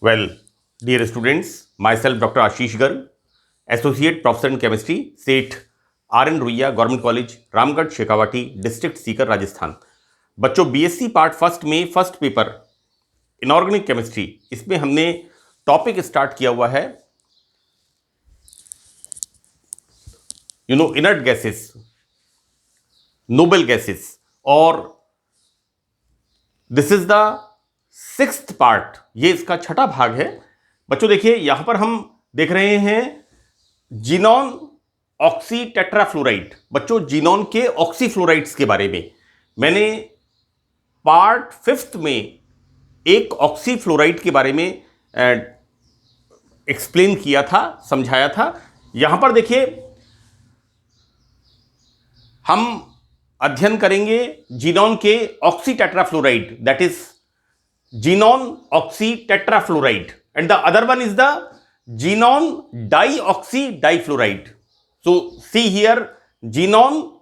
Well, dear students, myself Dr. Ashish Garg, Associate Professor in Chemistry, SET RN Ruia government college Ramgarh Shekhawati district Sikar Rajasthan. बच्चों BSc part first में first paper inorganic chemistry, इसमें हमने topic start किया हुआ है inert gases, noble gases, और this is the sixth part, ये इसका छठा भाग है। बच्चों देखिए यहां पर हम देख रहे हैं जीनॉन ऑक्सी टेट्राफ्लोराइड। बच्चों जीनॉन के ऑक्सीफ्लोराइड्स के बारे में मैंने पार्ट फिफ्थ में एक ऑक्सीफ्लोराइड के बारे में एक्सप्लेन किया था, समझाया था। यहां पर देखिए हम अध्ययन करेंगे जीनॉन के oxy tetrafluoride, that is xenon oxy tetrafluoride, and the other one is the xenon dioxy difluoride. So see here, xenon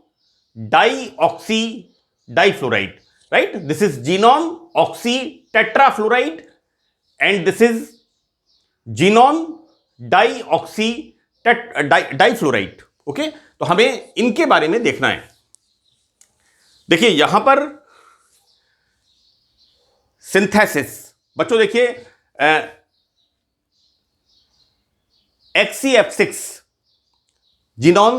dioxy difluoride, right? This is xenon oxy tetrafluoride and this is xenon dioxy difluoride. Okay? तो हमें इनके बारे में देखना है। देखिए यहां पर सिंथेसिस, बच्चों देखिए XCF6 जीनॉन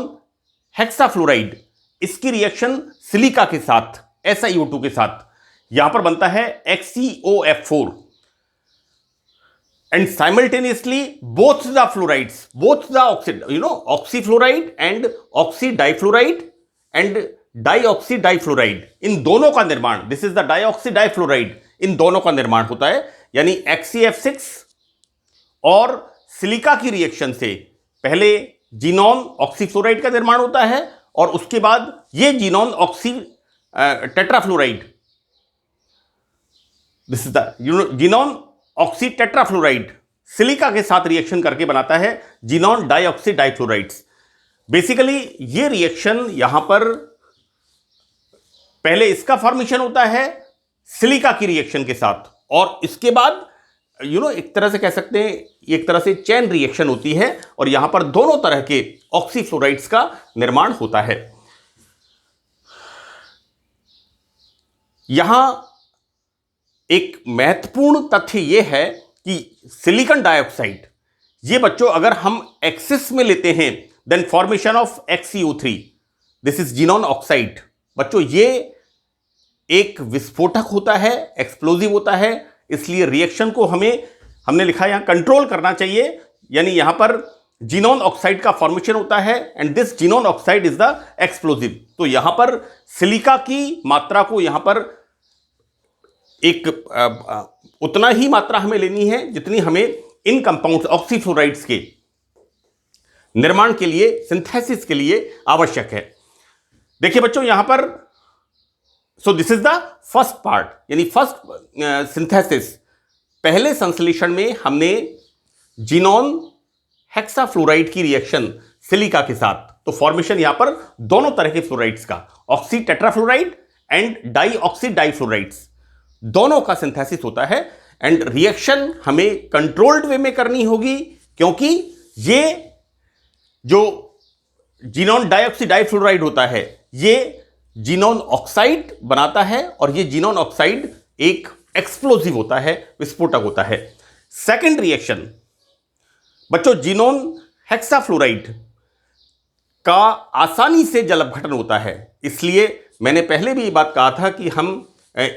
हेक्साफ्लोराइड, इसकी रिएक्शन सिलिका के साथ SiO2 के साथ यहां पर बनता है XeOF4 and simultaneously both the fluorides, both the oxyfluoride and oxy difluoride and dioxy difluoride, इन दोनों का निर्माण, this is the dioxy difluoride, इन दोनों का निर्माण होता है। यानी XCF6 और सिलिका की रिएक्शन से पहले जीनॉन ऑक्सीफ्लोराइड का निर्माण होता है और उसके बाद ये xenon oxy tetrafluoride, this is the xenon oxy tetrafluoride silica के साथ रिएक्शन करके बनाता है जीनॉन डाईऑक्सी डाइफ्लोराइड्स। बेसिकली ये रिएक्शन यहां पर पहले इसका फॉर्मेशन होता है सिलिका की रिएक्शन के साथ और इसके बाद एक तरह से कह सकते हैं एक तरह से चेन रिएक्शन होती है और यहां पर दोनों तरह के ऑक्सीफ्लोराइड्स का निर्माण होता है। यहां एक महत्वपूर्ण तथ्य यह है कि सिलिकॉन डाइऑक्साइड, ये बच्चों अगर हम एक्सिस में लेते हैं then formation of XeO3, this is xenon oxide. बच्चों ये एक विस्फोटक होता है, एक्सप्लोजिव होता है, इसलिए रिएक्शन को हमने लिखा यहां कंट्रोल करना चाहिए। यानी यहां पर जीनॉन ऑक्साइड का फॉर्मेशन होता है and this xenon oxide is the explosive. तो यहां पर सिलिका की मात्रा को यहां पर एक उतना ही मात्रा हमें लेनी है जितनी हमें इन कंपाउंड्स ऑक्सीफ्लोराइड्स के निर्माण के लिए, सिंथेसिस के लिए आवश्यक है। देखिए बच्चों यहां पर so this is the first part, यानी फर्स्ट सिंथेसिस। पहले संश्लेषण में हमने जीनॉन हेक्साफ्लोराइड की रिएक्शन सिलिका के साथ, तो फॉर्मेशन यहां पर दोनों तरह के फ्लोराइड्स का, ऑक्सी टेट्राफ्लोराइड एंड डाईऑक्सी डाइफ्लोराइड्स, दोनों का सिंथेसिस होता है एंड रिएक्शन हमें कंट्रोल्ड वे में करनी होगी क्योंकि ये जो जीनॉन डाईऑक्सी डाइफ्लोराइड होता है ये जीनॉन ऑक्साइड बनाता है और ये जीनॉन ऑक्साइड एक एक्सप्लोजिव होता है, विस्फोटक होता है। सेकंड रिएक्शन बच्चों, जीनॉन हेक्साफ्लोराइड का आसानी से जलपघटन होता है, इसलिए मैंने पहले भी ये बात कहा था कि हम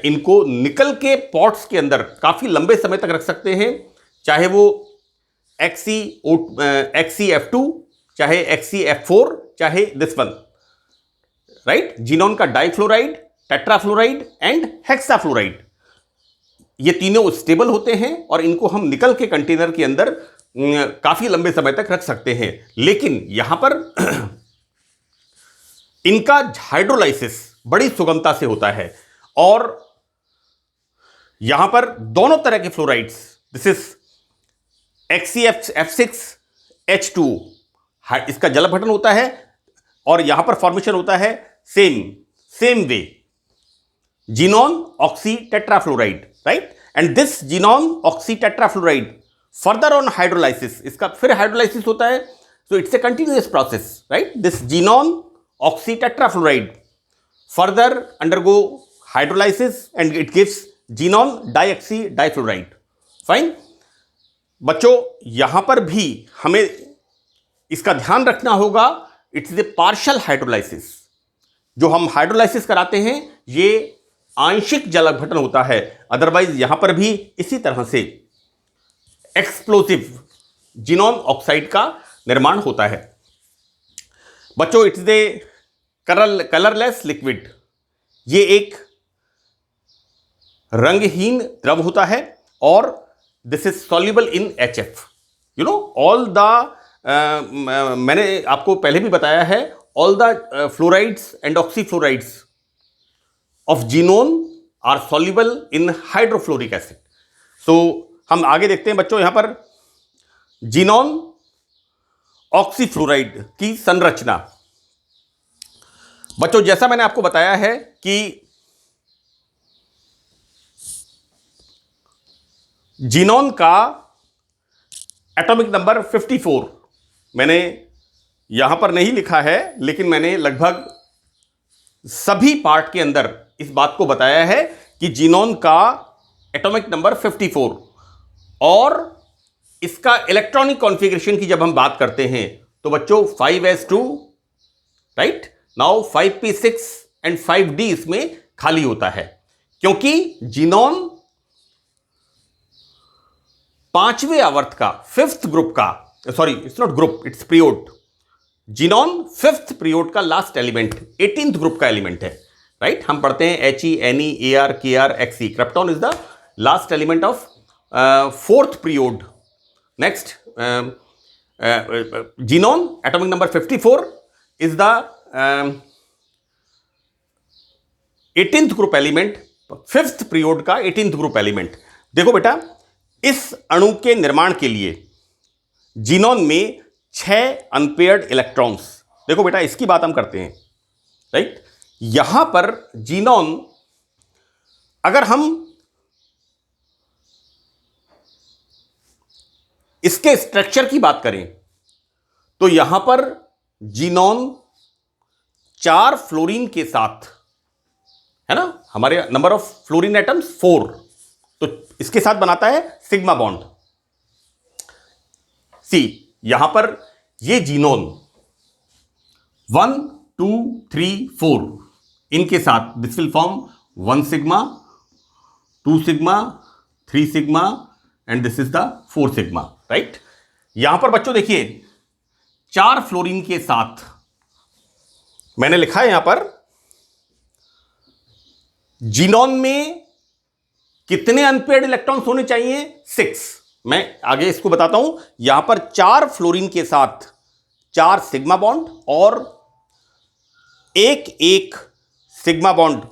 इनको निकल के पॉट्स के अंदर काफी लंबे समय तक रख सकते हैं, चाहे वो XeF2, चाहे XeF4, चाहे दिस वन, राइट, जीनॉन का डाइफ्लोराइड, टेट्राफ्लोराइड एंड हेक्साफ्लोराइड, ये तीनों स्टेबल होते हैं और इनको हम निकल के कंटेनर के अंदर काफी लंबे समय तक रख सकते हैं। लेकिन यहां पर इनका हाइड्रोलाइसिस बड़ी सुगमता से होता है और यहां पर दोनों तरह के फ्लोराइड्स, दिस इज XeF6H2, इसका जलपघटन होता है और यहां पर फॉर्मेशन होता है same way xenon oxy tetrafluoride, right, and this xenon oxy tetrafluoride further on hydrolysis, इसका फिर हाइड्रोलाइसिस होता है, so it's a continuous process, right. This xenon oxy tetrafluoride further undergo hydrolysis and it gives xenon dioxy difluoride. Fine बच्चों, यहां पर भी हमें इसका ध्यान रखना होगा, इट्स ए पार्शियल हाइड्रोलाइसिस। जो हम हाइड्रोलाइसिस कराते हैं ये आंशिक जल अपघटन होता है, अदरवाइज यहां पर भी इसी तरह से एक्सप्लोसिव जीनॉन ऑक्साइड का निर्माण होता है। बच्चों, इट्स ए कलरलेस लिक्विड, ये एक रंगहीन द्रव होता है और this is soluble in HF। You know all the मैंने आपको पहले भी बताया है, all the fluorides and oxyfluorides of xenon are soluble in hydrofluoric acid. So हम आगे देखते हैं बच्चों, यहां पर जीनोन ऑक्सीफ्लोराइड की संरचना। बच्चों, जैसा मैंने आपको बताया है कि जीनोन का एटॉमिक नंबर 54 मैंने यहां पर नहीं लिखा है, लेकिन मैंने लगभग सभी पार्ट के अंदर इस बात को बताया है कि जीनोन का एटॉमिक नंबर 54 और इसका इलेक्ट्रॉनिक कॉन्फ़िगरेशन की जब हम बात करते हैं तो बच्चों 5s2, right. Now 5p6 and 5d इसमें खाली होता है, क्योंकि जीनोन पांचवें आवर्त का, फिफ्थ ग्रुप का, sorry it's not group, it's period. Xenon fifth period का लास्ट एलिमेंट, 18th ग्रुप का एलिमेंट है, राइट। हम पढ़ते हैं He, Ne, Ar, Kr, Xe। Krypton is the last element of fourth period. Next, xenon atomic number 54 is the 18th group element, fifth period का 18th group element. देखो बेटा, इस अणु के निर्माण के लिए जीनोन में 6 अनपेयर्ड इलेक्ट्रॉन्स, देखो बेटा इसकी बात हम करते हैं, राइट। यहां पर जीनोन, अगर हम इसके स्ट्रक्चर की बात करें तो यहां पर जीनोन 4 फ्लोरीन के साथ, है ना, हमारे नंबर ऑफ फ्लोरीन एटम्स 4, तो इसके साथ बनाता है सिग्मा बॉन्ड। सी, यहां पर ये जीनोन 1 2 3 4 इनके साथ this will form 1 sigma, 2 sigma, 3 sigma and this is the 4 sigma, right. यहां पर बच्चों देखिए 4 फ्लोरीन के साथ मैंने लिखा है यहां पर जीनोन में कितने अनपेयर्ड इलेक्ट्रॉन्स होने चाहिए, 6। मैं आगे इसको बताता हूं। यहां पर 4 फ्लोरीन के साथ 4 सिग्मा बॉन्ड और एक सिग्मा बॉन्ड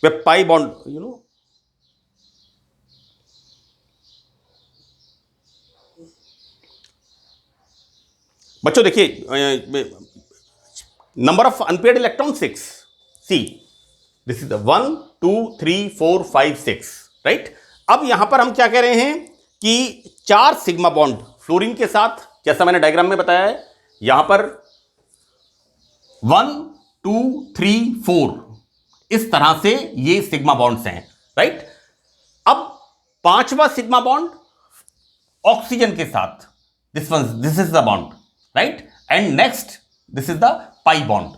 वे पाई बॉन्ड, यू नो, बच्चों देखिए number of unpaired electron 6। See, this is 1 2 3 4 5 6, right. अब यहां पर हम क्या कह रहे हैं कि 4 सिग्मा बॉन्ड फ्लोरीन के साथ, जैसा मैंने डायग्राम में बताया है, यहां पर 1 2 3 4 इस तरह से ये सिग्मा बॉन्ड्स हैं, राइट। अब 5वां सिग्मा बॉन्ड ऑक्सीजन के साथ, this is the bond, right. And next this is the pi bond.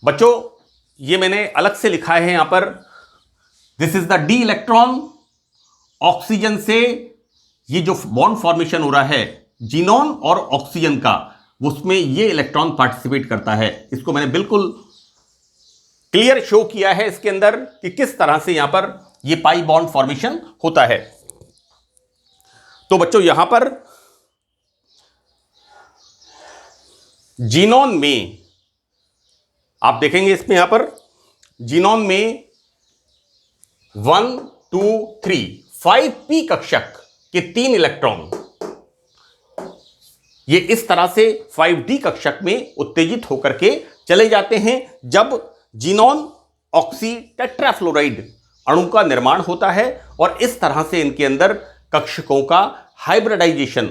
बच्चों, ये मैंने अलग से लिखा है यहां पर, this is the D electron. Oxygen से ये जो बॉन्ड फॉर्मेशन हो रहा है जीनोन और ऑक्सीजन का, उसमें ये इलेक्ट्रॉन पार्टिसिपेट करता है। इसको मैंने बिल्कुल क्लियर शो किया है इसके अंदर कि किस तरह से यहां पर ये पाई बॉन्ड फॉर्मेशन होता है। तो बच्चों यहां पर जीनोन में आप देखेंगे, इसमें यहां पर जीनोन में 1 2 3 5p कक्षक के 3 इलेक्ट्रॉन ये इस तरह से 5d कक्षक में उत्तेजित होकर के चले जाते हैं जब जीनोन ऑक्सी टेट्राफ्लोराइड अणु का निर्माण होता है और इस तरह से इनके अंदर कक्षकों का हाइब्रिडाइजेशन,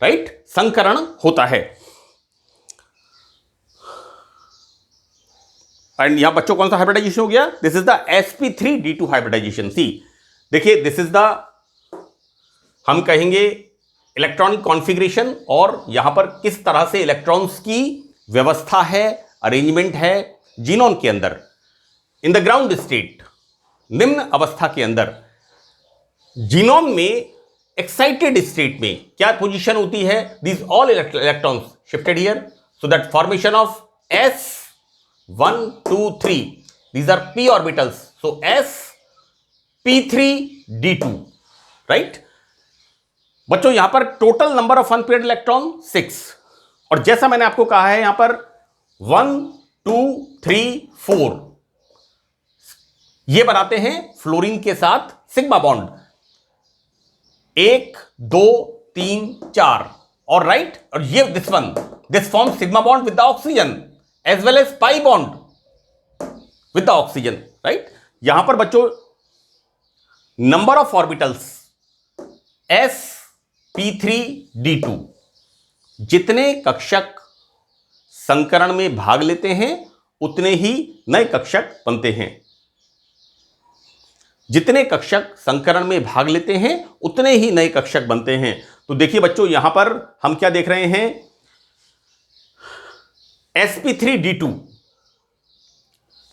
राइट, संकरण होता है। एंड यहां बच्चों कौन सा हाइब्रिडाइजेशन हो गया? This is the sp3d2 hybridization. See देखिए, दिस इज द, हम कहेंगे इलेक्ट्रॉनिक कॉन्फ़िगरेशन, और यहां पर किस तरह से इलेक्ट्रॉन्स की व्यवस्था है, अरेंजमेंट है जीनोम के अंदर। इन द ग्राउंड स्टेट, निम्न अवस्था के अंदर जीनोम में एक्साइटेड स्टेट में क्या पोजीशन होती है? These all electrons shifted here, so that formation of s1 2 3, these are p orbitals, so sp3d2, right. बच्चों यहां पर total number of unpaired electron 6, और जैसा मैंने आपको कहा है यहां पर 1 2 3 4 ये बनाते हैं फ्लोरीन के साथ सिग्मा बॉन्ड, 1 2 3 4, और राइट, और ये this form sigma bond with the oxygen as well as pi bond with the oxygen, right. यहां पर बच्चों नंबर ऑफ ऑर्बिटल्स sp3d2, जितने कक्षक संकरण में भाग लेते हैं उतने ही नए कक्षक बनते हैं। जितने कक्षक संकरण में भाग लेते हैं उतने ही नए कक्षक बनते हैं। तो देखिए बच्चों, यहां पर हम क्या देख रहे हैं? sp3d2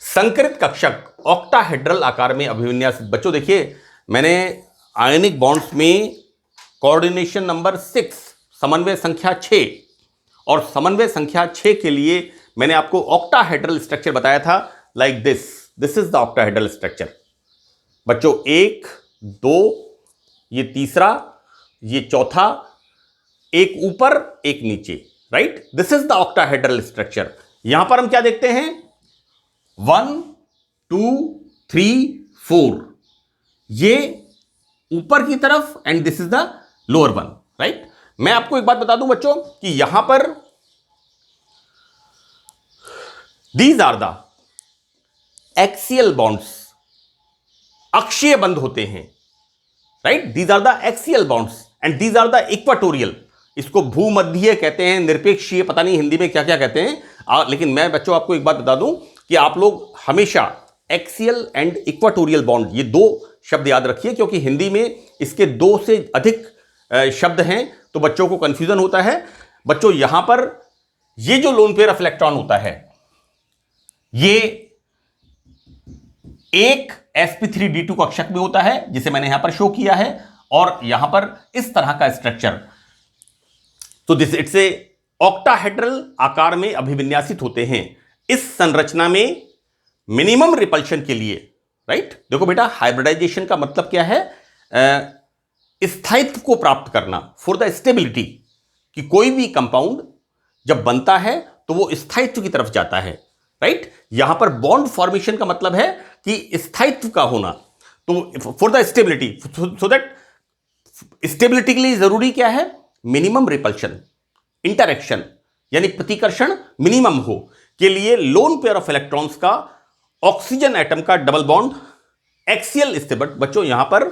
संकरित कक्षक ऑक्टाहेड्रल आकार में अभिविन्यासित। बच्चों देखिए, मैंने आयनिक बॉन्ड्स में कोऑर्डिनेशन नंबर 6, समन्वय संख्या 6, और समन्वय संख्या 6 के लिए मैंने आपको ऑक्टाहेड्रल स्ट्रक्चर बताया था, like this is the octahedral structure. बच्चों 1 2, ये तीसरा, ये चौथा, एक ऊपर एक नीचे, right. This is the octahedral structure. यहां पर हम क्या देखते हैं? 1 2 3 4, ये ऊपर की तरफ, and this is the lower one, right. मैं आपको एक बात बता दूं बच्चों कि यहां पर these are the axial bonds, अक्षीय बंध होते हैं, right. These are the axial bonds and these are the equatorial. इसको भूमध्यीय कहते हैं, निरपेक्षीय, पता नहीं हिंदी में क्या क्या कहते हैं, लेकिन मैं बच्चों आपको एक बात बता दूं कि आप लोग हमेशा एक्सियल एंड इक्वाटोरियल बॉन्ड, ये दो शब्द याद रखिए, क्योंकि हिंदी में इसके 2 से अधिक शब्द हैं तो बच्चों को कंफ्यूजन होता है। बच्चों यहां पर ये जो लोन पेयर ऑफ इलेक्ट्रॉन होता है, ये एक sp3d2 कक्षक में होता है, जिसे मैंने यहां पर शो किया है, और यहां पर इस तरह का स्ट्रक्चर, तो दिस इट्स ए ऑक्टाहेड्रल आकार में अभिविन्यासित होते हैं। इस संरचना में मिनिमम रिपल्शन के लिए, राइट, देखो बेटा, हाइब्रिडाइजेशन का मतलब क्या है? स्थायित्व को प्राप्त करना, फॉर द स्टेबिलिटी, कि कोई भी कंपाउंड जब बनता है तो वो स्थायित्व की तरफ जाता है, राइट। यहां पर बॉन्ड फॉर्मेशन का मतलब है कि स्थायित्व का होना, तो for the stability, so that stability के लिए जरूरी क्या है? मिनिमम रिपल्शन, इंटरेक्शन, यानी प्रतिकर्षण मिनिमम हो के लिए लोन पेयर ऑफ इलेक्ट्रॉन्स का ऑक्सीजन एटम का डबल बॉन्ड एक्सियल स्टेबल। बच्चों यहां पर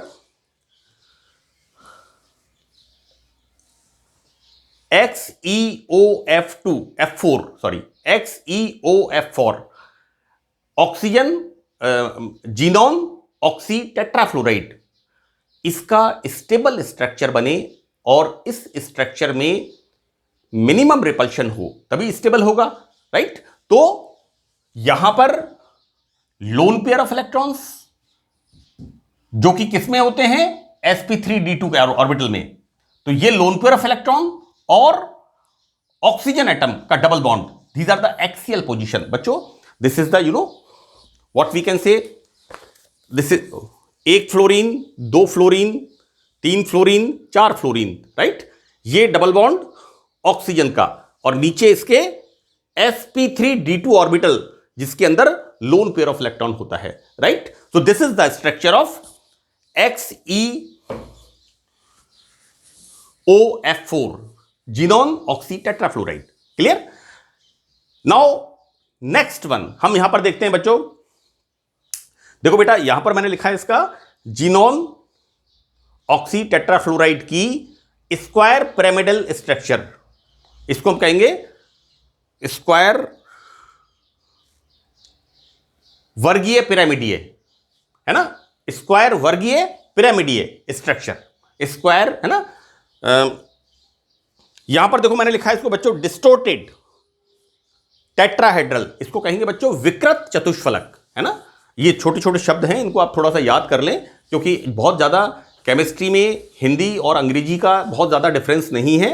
XeOF4 oxygen xenon oxy tetrafluoride, इसका स्टेबल स्ट्रक्चर बने और इस स्ट्रक्चर में मिनिमम रिपल्शन हो तभी स्टेबल होगा, राइट। तो यहां पर लोन पेयर ऑफ इलेक्ट्रॉन्स जो कि किसमें होते हैं? sp3d2 के ऑर्बिटल में। तो ये लोन पेयर ऑफ इलेक्ट्रॉन और ऑक्सीजन एटम का double bond, these are the axial position. बच्चों this is the what we can say, this is 1 fluorine 2 fluorine 3 fluorine 4 fluorine, right. ये डबल बॉन्ड ऑक्सीजन का, और नीचे इसके sp3d2 ऑर्बिटल जिसके अंदर लोन पेयर ऑफ इलेक्ट्रॉन होता है, right. So this is the structure of XeOF4 xenon oxy tetrafluoride. Clear? Now next one हम यहां पर देखते हैं बच्चों, देखो बेटा, यहां पर मैंने लिखा है इसका जीनोन ऑक्सी टेट्राफ्लोराइड की स्क्वायर पिरामिडल स्ट्रक्चर। इसको हम कहेंगे स्क्वायर वर्गीय पिरामिडीय, है ना, स्क्वायर वर्गीय पिरामिडीय स्ट्रक्चर, स्क्वायर, है ना। यहां पर देखो मैंने लिखा है इसको बच्चों डिस्टोर्टेड टेट्राहेड्रल, इसको कहेंगे बच्चों विकृत चतुष्फलक, है ना। ये छोटे छोटे शब्द हैं, इनको आप थोड़ा सा याद कर लें, क्योंकि बहुत ज़्यादा केमिस्ट्री में हिंदी और अंग्रेजी का बहुत ज़्यादा डिफरेंस नहीं है।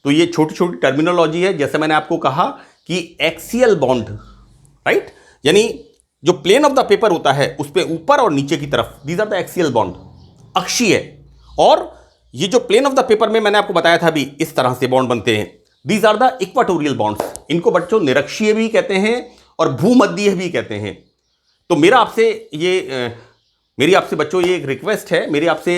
तो ये छोटी छोटी टर्मिनोलॉजी है। जैसे मैंने आपको कहा कि एक्सियल बॉन्ड, राइट, यानी जो प्लेन ऑफ द पेपर होता है उस पर ऊपर और नीचे की तरफ, these are the axial bond, अक्षीय। और ये जो प्लेन ऑफ द पेपर में मैंने आपको बताया था भी, इस तरह से बॉन्ड बनते हैं, these are the equatorial bonds. इनको बच्चों निरक्षीय भी कहते हैं और भूमध्यीय भी कहते हैं। तो मेरी आपसे बच्चों ये एक रिक्वेस्ट है, मेरी आपसे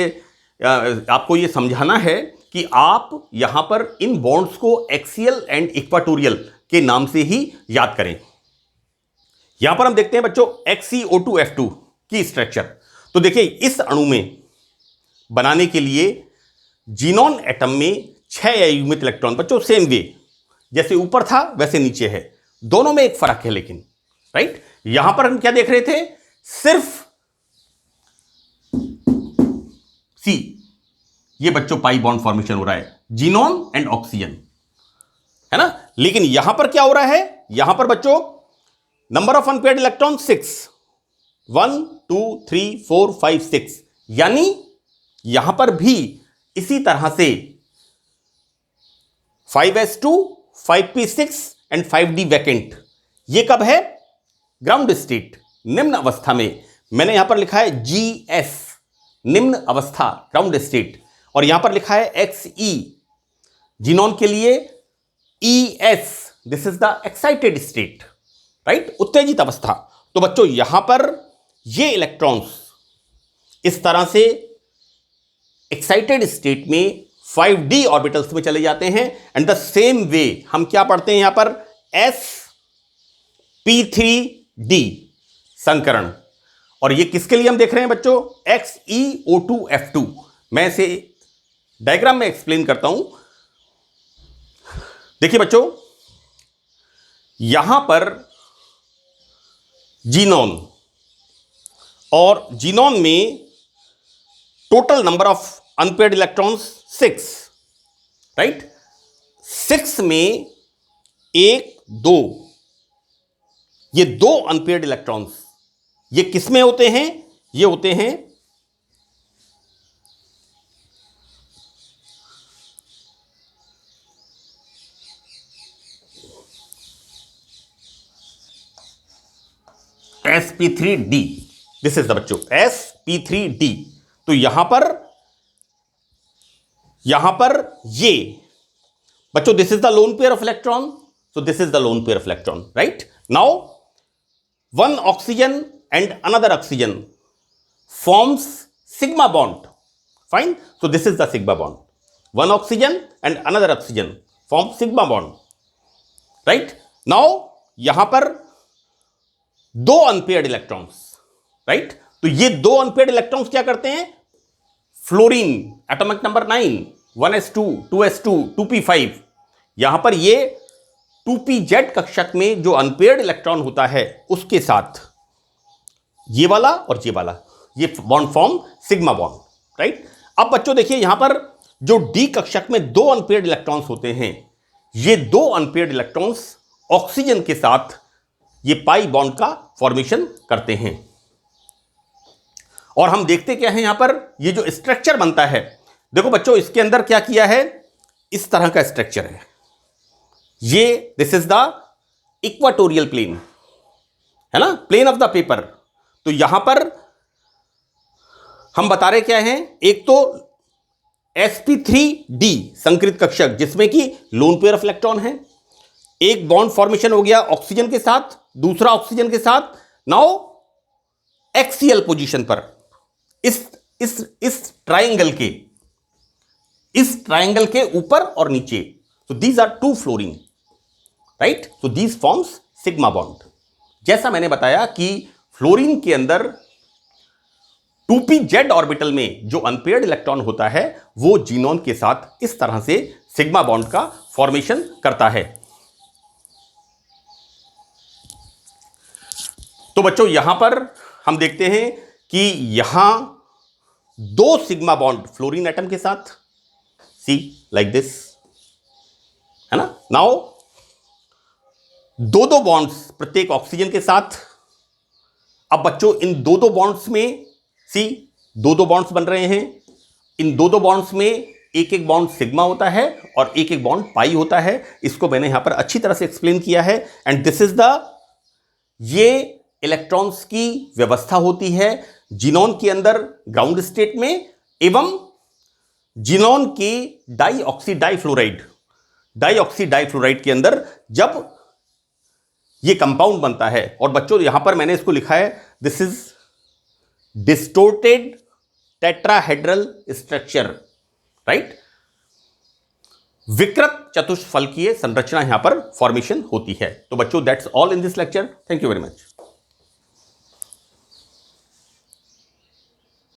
आपको ये समझाना है कि आप यहां पर इन बॉन्ड्स को एक्सियल एंड इक्वाटोरियल के नाम से ही याद करें। यहां पर हम देखते हैं बच्चों XeO2F2 की स्ट्रक्चर। तो देखिए, इस अणु में बनाने के लिए जीनोन एटम में 6 अयुग्मित इलेक्ट्रॉन, बच्चों सेम वे, जैसे ऊपर था वैसे नीचे है, दोनों में एक फर्क है लेकिन, राइट। यहां पर हम क्या देख रहे थे, सिर्फ सी, ये बच्चों पाई बॉन्ड फॉर्मेशन हो रहा है, जीनोन एंड ऑक्सीजन, है ना। लेकिन यहां पर क्या हो रहा है, यहां पर बच्चों नंबर ऑफ अनपेयर्ड इलेक्ट्रॉन 6, 1 2 3 4 5 6, यानी यहां पर भी इसी तरह से 5s2 5p6 and 5d vacant. ये कब है, ग्राउंड स्टेट, निम्न अवस्था में। मैंने यहां पर लिखा है GS, निम्न अवस्था, ग्राउंड स्टेट, और यहां पर लिखा है XE जीनोन के लिए, ES this is the excited state, right, उत्तेजित अवस्था। तो बच्चों यहां पर ये इलेक्ट्रॉन्स इस तरह से एक्साइटेड स्टेट में 5d ऑर्बिटल्स में चले जाते हैं। एंड द सेम वे हम क्या पढ़ते हैं यहां पर, sp3d संकरण। और ये किसके लिए हम देख रहे हैं बच्चों, XeO2F2। मैं इसे डायग्राम में एक्सप्लेन करता हूं। देखिए बच्चों, यहां पर जीनोन, और जीनोन में total number of unpaired electrons 6, right. 6 में 1 2, ये 2 अनपेयर्ड इलेक्ट्रॉन्स, ये किस में होते हैं, ये होते हैं sp3d, दिस इज द बच्चों sp3d। तो यहां पर ये बच्चों, this is the loan pair of electron, so this is the loan pair of electron, right. Now one oxygen and another oxygen forms sigma bond, fine, so this is the sigma bond, one oxygen and another oxygen forms sigma bond, right. now यहां पर 2 unpaired electrons, right. तो ये 2 unpaired electrons क्या करते हैं, fluorine atomic number 9, 1s2 2s2 2p5, यहां पर ये 2pz कक्षक में जो अनपेयर्ड इलेक्ट्रॉन होता है उसके साथ ये वाला और ये वाला, ये bond form sigma bond, right. अब बच्चों देखिए, यहां पर जो डी कक्षक में 2 अनपेयर्ड इलेक्ट्रॉन्स होते हैं, ये 2 अनपेयर्ड इलेक्ट्रॉन्स ऑक्सीजन के साथ ये पाई बॉन्ड का फॉर्मेशन करते हैं। और हम देखते क्या है, यहां पर ये जो स्ट्रक्चर बनता है, देखो बच्चों इसके अंदर क्या किया है, इस तरह का स्ट्रक्चर है ये, this is the equatorial plane, है ना, प्लेन ऑफ द पेपर। तो यहां पर हम बता रहे क्या हैं, एक तो sp3d संकृत कक्षक जिसमें कि लोन पेयर ऑफ इलेक्ट्रॉन है, एक बॉन्ड फॉर्मेशन हो गया ऑक्सीजन के साथ, दूसरा ऑक्सीजन के साथ, नाउ एक्सियल पोजीशन पर इस ट्राइंगल के ऊपर और नीचे। So these are 2 fluorine, right? So these forms sigma bond. जैसा मैंने बताया कि फ्लोरीन के अंदर 2p z ऑर्बिटल में जो अनपेयर्ड इलेक्ट्रॉन होता है वो जीनोन के साथ इस तरह से सिग्मा बॉन्ड का फॉर्मेशन करता है। तो बच्चों यहां पर हम देखते हैं कि यहां दो सिग्मा बॉन्ड फ्लोरीन एटम के साथ, सी लाइक दिस, है ना। नाउ दो बॉन्ड्स प्रत्येक ऑक्सीजन के साथ। अब बच्चों इन दो बॉन्ड्स में सी दो बॉन्ड्स बन रहे हैं। इन दो बॉन्ड्स में एक एक बॉन्ड सिग्मा होता है और एक एक बॉन्ड पाई होता है। इसको मैंने यहां पर अच्छी तरह से एक्सप्लेन किया है। एंड दिस इज ये इलेक्ट्रॉन्स की व्यवस्था होती है जीनोन के अंदर ग्राउंड स्टेट में, एवं जीनोन के डाइऑक्सी डाइफ्लोराइड के अंदर जब ये कंपाउंड बनता है। और बच्चों यहां पर मैंने इसको लिखा है, this is distorted tetrahedral structure, right. विकृत चतुष्फलकीय संरचना यहां पर फॉर्मेशन होती है। तो बच्चों that's all in this lecture. Thank you very much.